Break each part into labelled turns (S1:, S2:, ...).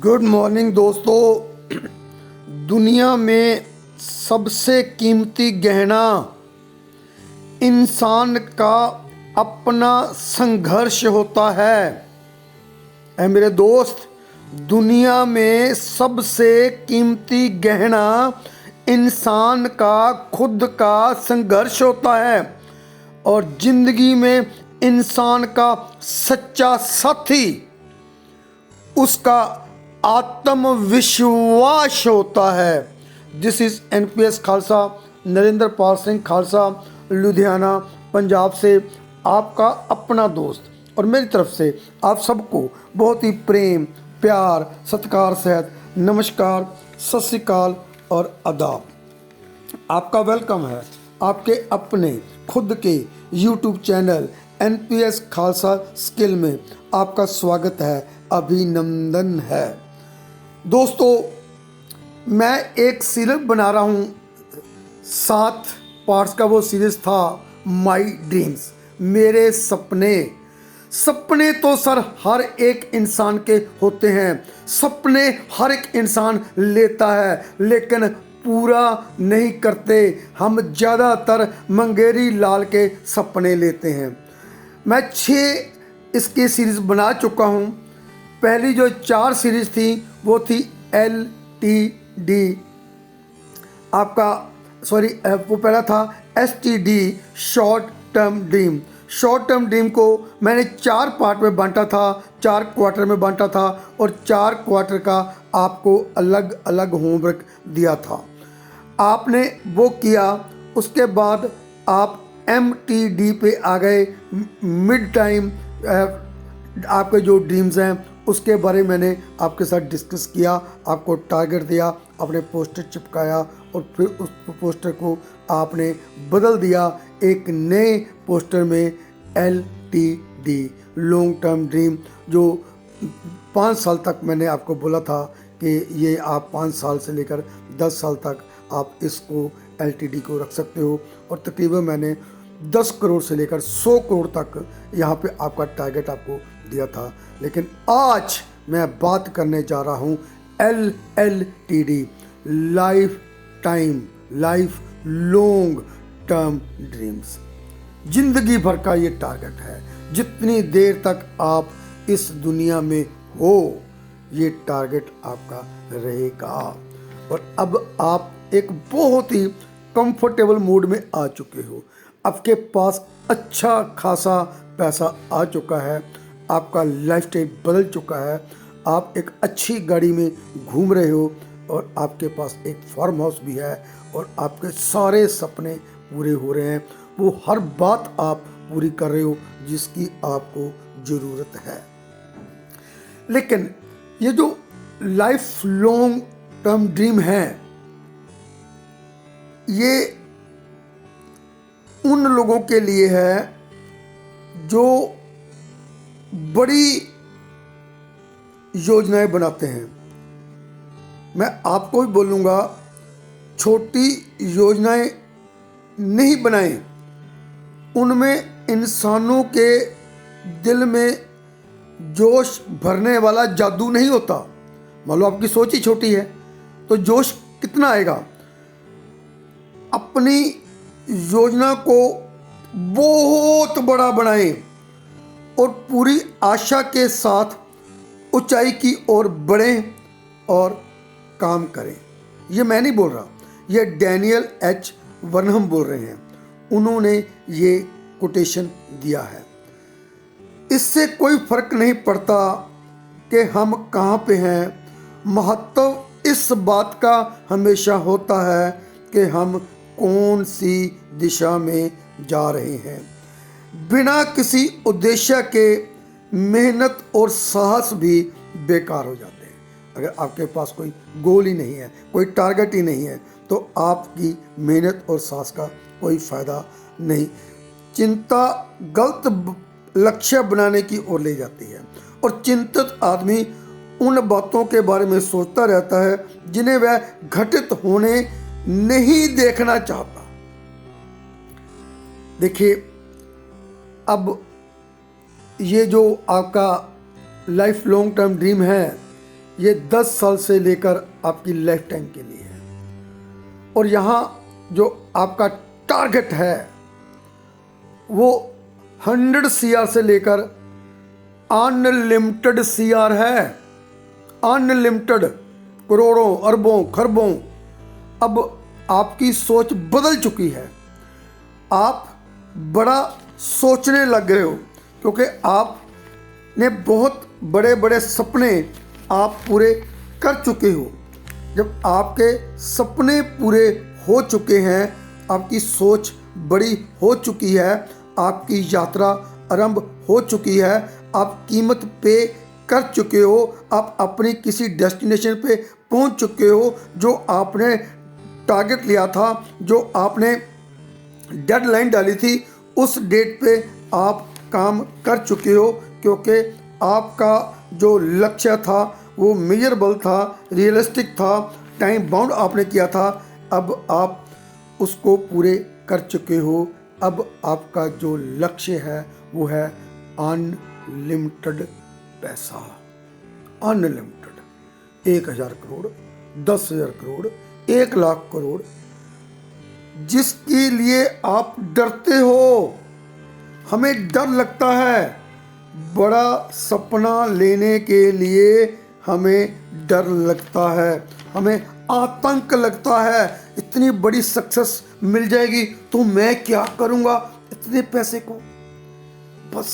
S1: Good morning दोस्तों। दुनिया में सबसे कीमती गहना इंसान का अपना संघर्ष होता है। ऐ मेरे दोस्त, दुनिया में सबसे कीमती गहना इंसान का खुद का संघर्ष होता है और जिंदगी में इंसान का सच्चा साथी उसका आत्मविश्वास होता है। This is NPS Khalsa, Narendra Pal Singh Khalsa, Ludhiana, Punjab से आपका अपना दोस्त, और मेरी तरफ से आप सबको बहुत ही प्रेम, प्यार, सत्कार सहित नमस्कार, सत श्री अकाल और आदाब। आपका वेलकम है आपके अपने खुद के YouTube channel NPS Khalsa skill में। आपका स्वागत है, अभिनंदन है। दोस्तों, मैं एक सीरीज बना रहा हूँ, 7 पार्ट्स का वो सीरीज था माई ड्रीम्स, मेरे सपने। सपने तो सर हर एक इंसान के होते हैं, सपने हर एक इंसान लेता है, लेकिन पूरा नहीं करते। हम ज़्यादातर मंगेरी लाल के सपने लेते हैं। मैं 6 इसकी सीरीज़ बना चुका हूँ। पहली जो 4 सीरीज़ थी वो थी LTD आपका, वो पहला था STD, short term dream. Short term dream को मैंने 4 पार्ट में बांटा था, 4 क्वार्टर में बांटा था और 4 क्वार्टर का आपको अलग अलग होमवर्क दिया था। आपने वो किया। उसके बाद आप MTD पे आ गए, मिड टाइम। आपके जो ड्रीम्स हैं उसके बारे में मैंने आपके साथ डिस्कस किया, आपको टारगेट दिया, आपने पोस्टर चिपकाया और फिर उस पोस्टर को आपने बदल दिया एक नए पोस्टर में LTD, लॉन्ग टर्म ड्रीम, जो 5 साल तक मैंने आपको बोला था कि ये आप 5 साल से लेकर 10 साल तक आप इसको LTD को रख सकते हो। और तकरीबन मैंने 10 करोड़ से लेकर 100 करोड़ तक यहाँ पे आपका टारगेट आपको दिया था। लेकिन आज मैं बात करने जा रहा हूँ LLTD, life time, life long term dreams. जिंदगी भर का ये टारगेट है। जितनी देर तक आप इस दुनिया में हो, ये टारगेट आपका रहेगा। और अब आप एक बहुत ही कंफर्टेबल मूड में आ चुके हो, आपके पास अच्छा खासा पैसा आ चुका है, आपका लाइफस्टाइल बदल चुका है, आप एक अच्छी गाड़ी में घूम रहे हो और आपके पास एक फार्म हाउस भी है और आपके सारे सपने पूरे हो रहे हैं। वो हर बात आप पूरी कर रहे हो जिसकी आपको ज़रूरत है। लेकिन ये जो लाइफ लॉन्ग टर्म ड्रीम है, ये उन लोगों के लिए है जो बड़ी योजनाएं बनाते हैं। मैं आपको भी बोलूँगा, छोटी योजनाएं नहीं बनाएं। उनमें इंसानों के दिल में जोश भरने वाला जादू नहीं होता। मान लो आपकी सोच ही छोटी है तो जोश कितना आएगा। अपनी योजना को बहुत बड़ा बनाएं और पूरी आशा के साथ ऊंचाई की ओर बढ़ें और काम करें। ये मैं नहीं बोल रहा, ये डैनियल H. वर्नहम बोल रहे हैं। उन्होंने ये कोटेशन दिया है। इससे कोई फर्क नहीं पड़ता कि हम कहाँ पे हैं, महत्व इस बात का हमेशा होता है कि हम कौन सी दिशा में जा रहे हैं। बिना किसी उद्देश्य के मेहनत और साहस भी बेकार हो जाते हैं। अगर आपके पास कोई गोल ही नहीं है, कोई टारगेट ही नहीं है, तो आपकी मेहनत और साहस का कोई फ़ायदा नहीं। चिंता गलत लक्ष्य बनाने की ओर ले जाती है और चिंतित आदमी उन बातों के बारे में सोचता रहता है जिन्हें वह घटित होने नहीं देखना चाहता। देखिए, अब ये जो आपका लाइफ लॉन्ग टर्म ड्रीम है, ये 10 साल से लेकर आपकी लाइफ टाइम के लिए है। और यहाँ जो आपका टारगेट है वो 100 CR से लेकर अनलिमिटेड CR है, अनलिमिटेड, करोड़ों अरबों खरबों। अब आपकी सोच बदल चुकी है, आप बड़ा सोचने लग गए हो, क्योंकि आपने बहुत बड़े बड़े सपने आप पूरे कर चुके हो। जब आपके सपने पूरे हो चुके हैं, आपकी सोच बड़ी हो चुकी है, आपकी यात्रा आरंभ हो चुकी है, आप कीमत पे कर चुके हो, आप अपनी किसी डेस्टिनेशन पे पहुंच चुके हो, जो आपने टारगेट लिया था, जो आपने डेडलाइन डाली थी, उस डेट पे आप काम कर चुके हो, क्योंकि आपका जो लक्ष्य था वो मेजरेबल था, रियलिस्टिक था, टाइम बाउंड आपने किया था। अब आप उसको पूरे कर चुके हो। अब आपका जो लक्ष्य है वो है अनलिमिटेड पैसा, अनलिमिटेड। 1000 करोड़, 10,000 करोड़, 1,00,000 करोड़, जिसके लिए आप डरते हो। हमें डर लगता है, बड़ा सपना लेने के लिए हमें डर लगता है, हमें आतंक लगता है। इतनी बड़ी सक्सेस मिल जाएगी तो मैं क्या करूंगा इतने पैसे को। बस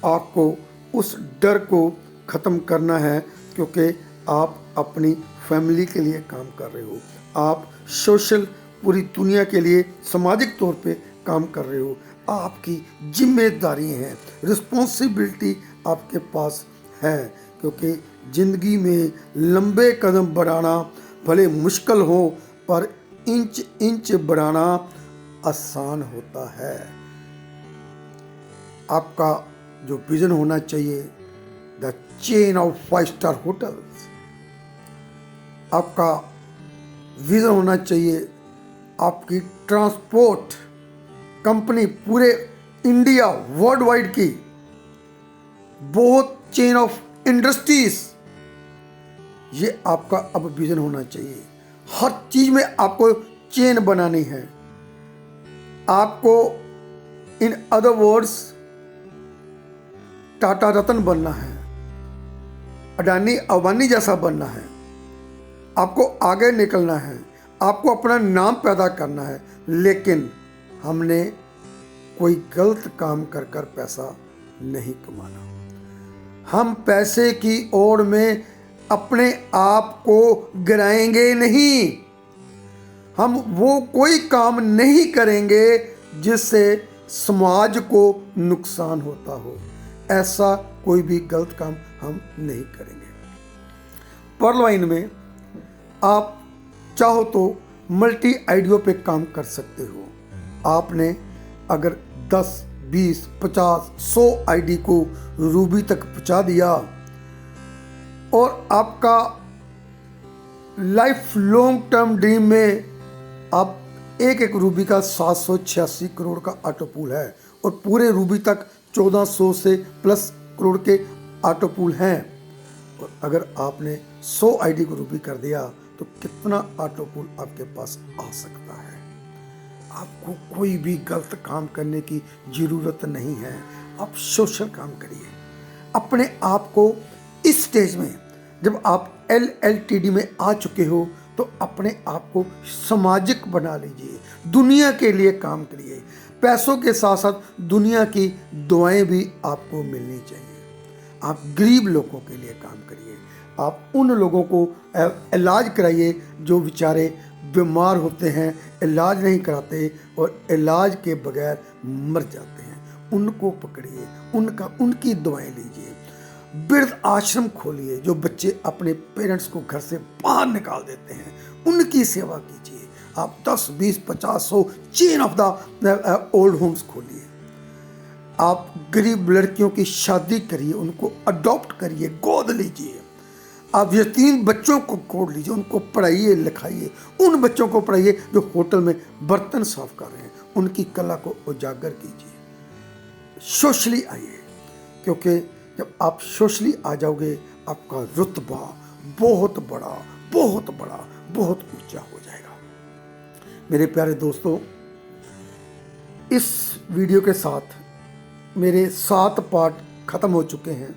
S1: आपको उस डर को ख़त्म करना है, क्योंकि आप अपनी फैमिली के लिए काम कर रहे हो, आप सोशल पूरी दुनिया के लिए सामाजिक तौर पे काम कर रहे हो। आपकी जिम्मेदारी है, रिस्पॉन्सिबिलिटी आपके पास है, क्योंकि ज़िंदगी में लंबे कदम बढ़ाना भले मुश्किल हो, पर इंच इंच बढ़ाना आसान होता है। आपका जो विजन होना चाहिए, the chain of 5 star hotels. आपका विजन होना चाहिए आपकी ट्रांसपोर्ट कंपनी पूरे इंडिया वर्ल्ड वाइड की, बहुत चेन ऑफ इंडस्ट्रीज। ये आपका अब विजन होना चाहिए। हर चीज में आपको चेन बनानी है। आपको in other words Tata Ratan बनना है, अडानी अंबानी जैसा बनना है। आपको आगे निकलना है, आपको अपना नाम पैदा करना है। लेकिन हमने कोई गलत काम कर कर पैसा नहीं कमाना। हम पैसे की ओर में अपने आप को गिराएंगे नहीं। हम वो कोई काम नहीं करेंगे जिससे समाज को नुकसान होता हो। ऐसा कोई भी गलत काम हम नहीं करेंगे। पर्ल वाइन में आप चाहो तो मल्टी आइडियो पे काम कर सकते हो। आपने अगर 10, 20, 50, 100 आईडी को रूबी तक पहुंचा दिया और आपका लाइफ लॉन्ग टर्म ड्रीम में आप एक रूबी का 786 करोड़ का ऑटो पूल है और पूरे रूबी तक 1400 से प्लस करोड़ के ऑटो पूल हैं। और अगर आपने 100 आईडी को रूबी कर दिया तो कितना ऑटो पूल आपके पास आ सकता है। आपको कोई भी गलत काम करने की ज़रूरत नहीं है। आप सोशल काम करिए। अपने आप को इस स्टेज में जब आप LLTD में आ चुके हो तो अपने आप को सामाजिक बना लीजिए। दुनिया के लिए काम करिए। पैसों के साथ साथ दुनिया की दुआएं भी आपको मिलनी चाहिए। आप गरीब लोगों के लिए काम करिए। आप उन लोगों को इलाज कराइए जो बेचारे बीमार होते हैं, इलाज नहीं कराते और इलाज के बगैर मर जाते हैं। उनको पकड़िए, उनकी दुआएं लीजिए। वृद्ध आश्रम खोलिए। जो बच्चे अपने पेरेंट्स को घर से बाहर निकाल देते हैं उनकी सेवा कीजिए। आप 10, 20, 50, 100 chain of the old Holmes खोलिए। आप गरीब लड़कियों की शादी करिए, उनको अडॉप्ट करिए, गोद लीजिए। आप यतीम बच्चों को गोद लीजिए, उनको पढ़ाइए लिखाइए। उन बच्चों को पढ़ाइए जो होटल में बर्तन साफ कर रहे हैं, उनकी कला को उजागर कीजिए। सोशली आइए, क्योंकि जब आप सोशली आ जाओगे आपका रुतबा बहुत बड़ा, बहुत बड़ा, बहुत ऊंचा हो जाएगा। मेरे प्यारे दोस्तों, इस वीडियो के साथ मेरे 7 पार्ट ख़त्म हो चुके हैं।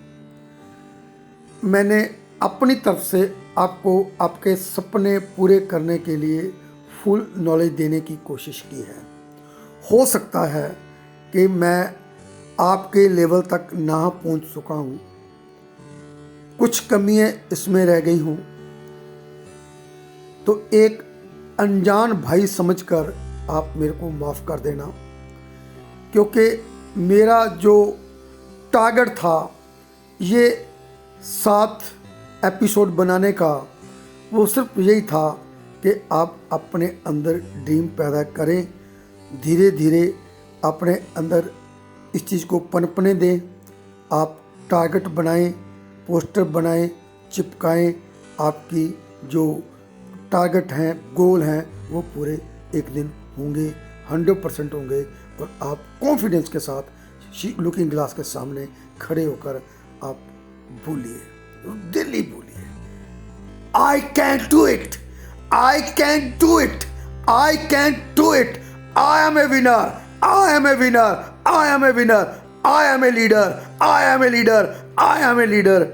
S1: मैंने अपनी तरफ से आपको आपके सपने पूरे करने के लिए फुल नॉलेज देने की कोशिश की है। हो सकता है कि मैं आपके लेवल तक ना पहुंच चुका हूं, कुछ कमियां इसमें रह गई हूं, तो एक अनजान भाई समझकर आप मेरे को माफ़ कर देना, क्योंकि मेरा जो टारगेट था ये 7 एपिसोड बनाने का, वो सिर्फ यही था कि आप अपने अंदर ड्रीम पैदा करें, धीरे धीरे अपने अंदर इस चीज़ को पनपने दें, आप टारगेट बनाएं, पोस्टर बनाएं, चिपकाएं, आपकी जो टारगेट हैं, गोल हैं, वो पूरे एक दिन होंगे, 100% होंगे, और आप कॉन्फिडेंस के साथ लुकिंग ग्लास के सामने खड़े होकर आप बोलिए, दिल्ली बोलिए, I can do it, I can do it, I can do it, I am a winner, I am a winner, I am a winner, I am a leader, I am a leader, I am a leader.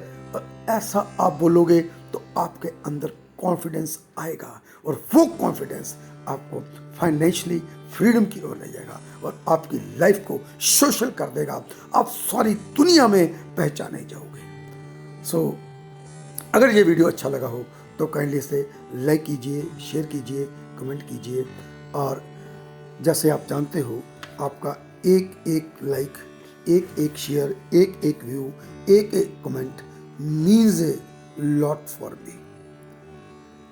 S1: ऐसा आप बोलोगे तो आपके अंदर confidence आएगा, और वो confidence आपको फाइनेंशियली फ्रीडम की ओर ले जाएगा और आपकी लाइफ को सोशल कर देगा। आप सारी दुनिया में पहचाने जाओगे। अगर ये वीडियो अच्छा लगा हो तो काइंडली से लाइक कीजिए, शेयर कीजिए, कमेंट कीजिए, और जैसे आप जानते हो, आपका एक एक लाइक, एक एक शेयर, एक एक व्यू, एक एक comment means a lot for me.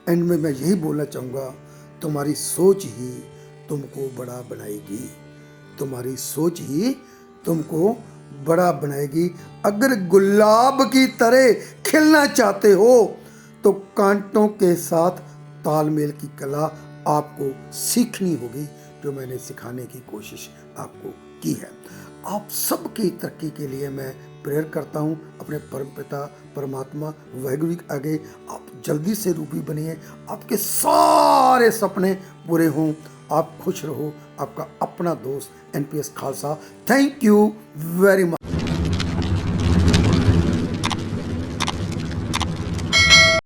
S1: And में मैं यही बोलना चाहूँगा, तुम्हारी सोच ही तुमको बड़ा बनाएगी, तुम्हारी सोच ही तुमको बड़ा बनाएगी। अगर गुलाब की तरह खिलना चाहते हो तो कांटों के साथ तालमेल की कला आपको सीखनी होगी, जो मैंने सिखाने की कोशिश आपको की है। आप सबकी तरक्की के लिए मैं प्रेयर करता हूँ अपने परमपिता परमात्मा वाहिगुरु के आगे। आप जल्दी से रूबी बनिए, आपके सारे सपने पूरे हों, आप खुश रहो। आपका अपना दोस्त NPS Khalsa. Thank you very much.